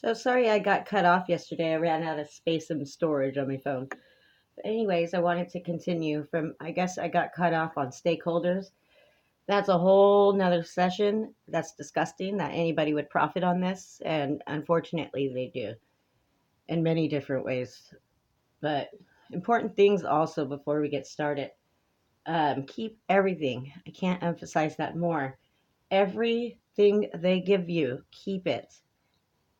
So sorry I got cut off yesterday. I ran out of space and storage on my phone. But anyways, I wanted to continue from, I guess I got cut off on stakeholders. That's a whole nother session. That's disgusting that anybody would profit on this. And unfortunately, they do in many different ways. But important things also before we get started. Keep everything. I can't emphasize that more. Everything they give you, keep it.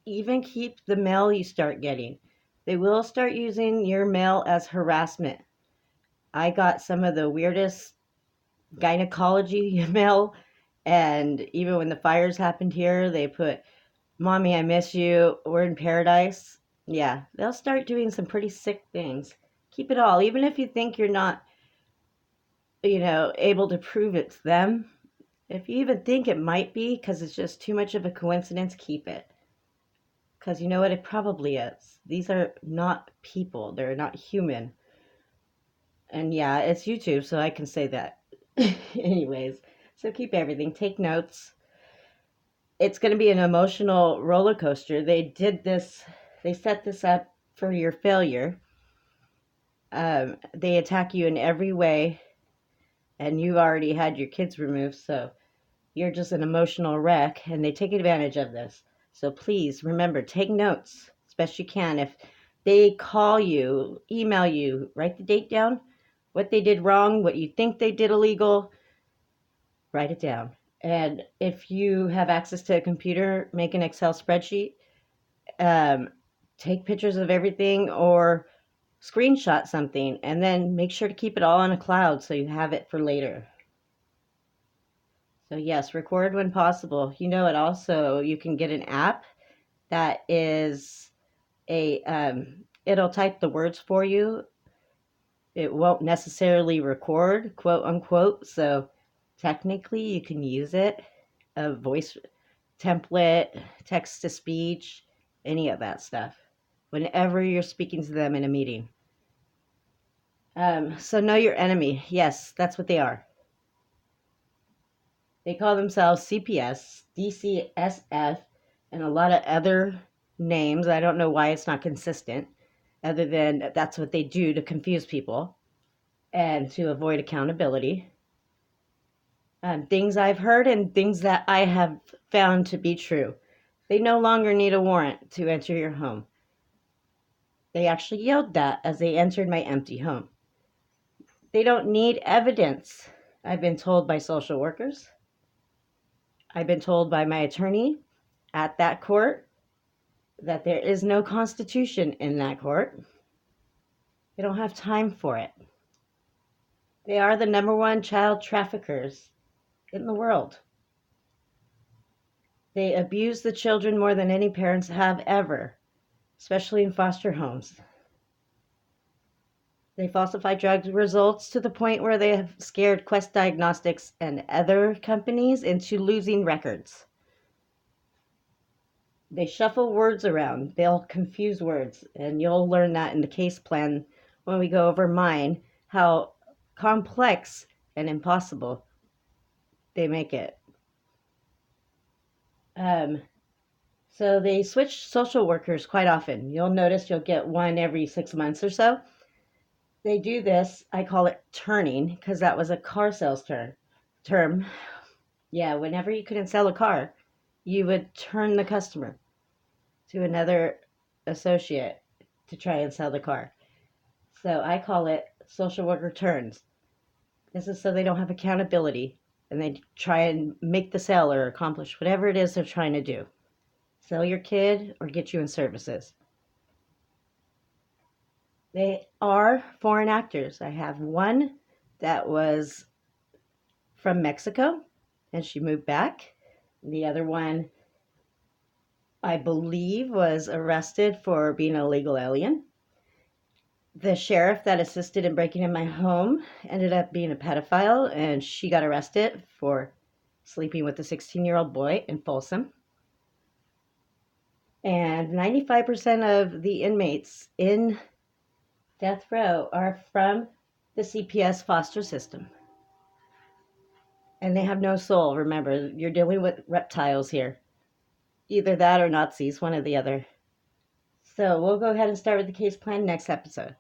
Even keep the mail you start getting. They will start using your mail as harassment. I got some of the weirdest gynecology mail, and even when the fires happened here, they put, Mommy, I miss you. We're in paradise. Yeah, they'll start doing some pretty sick things. Keep it all, even if you think you're not, able to prove it's them. If you even think it might be because it's just too much of a coincidence, keep it. Because you know what? It probably is. These are not people, they're not human. And yeah, it's YouTube, so I can say that. Anyways, so keep everything, take notes. It's going to be an emotional roller coaster. They set this up for your failure. They attack you in every way, and you've already had your kids removed, so you're just an emotional wreck, and they take advantage of this. So please remember, take notes as best you can. If they call you, email you, write the date down, what they did wrong, what you think they did illegal, write it down. And if you have access to a computer, make an Excel spreadsheet, um, take pictures of everything or screenshot something, and then make sure to keep it all on a cloud so you have it for later. So yes, record when possible. It also you can get an app that is it'll type the words for you. It won't necessarily record, quote unquote. So technically you can use it, a voice template, text to speech, any of that stuff. Whenever you're speaking to them in a meeting. So know your enemy. Yes, that's what they are. They call themselves CPS, DCSF, and a lot of other names. I don't know why it's not consistent, other than that's what they do to confuse people and to avoid accountability. Things I've heard and things that I have found to be true. They no longer need a warrant to enter your home. They actually yelled that as they entered my empty home. They don't need evidence. I've been told by social workers. I've been told by my attorney at that court that there is no constitution in that court. They don't have time for it. They are the number one child traffickers in the world. They abuse the children more than any parents have ever, especially in foster homes. They falsify drug results to the point where they have scared Quest Diagnostics and other companies into losing records. They shuffle words around. They'll confuse words, and you'll learn that in the case plan when we go over mine, how complex and impossible they make it. Um, so they switch social workers quite often. You'll notice you'll get one every 6 months or so. They do this, I call it turning, because that was a car sales term. Yeah, whenever you couldn't sell a car, you would turn the customer to another associate to try and sell the car. So I call it social worker turns. This is so they don't have accountability and they try and make the sale or accomplish whatever it is they're trying to do. Sell your kid or get you in services. They are foreign actors. I have one that was from Mexico and she moved back. The other one, I believe, was arrested for being an illegal alien. The sheriff that assisted in breaking in my home ended up being a pedophile, and she got arrested for sleeping with a 16-year-old boy in Folsom. And 95% of the inmates in death row are from the CPS foster system. And they have no soul. Remember, you're dealing with reptiles here. Either that or Nazis, one or the other. So we'll go ahead and start with the case plan next episode.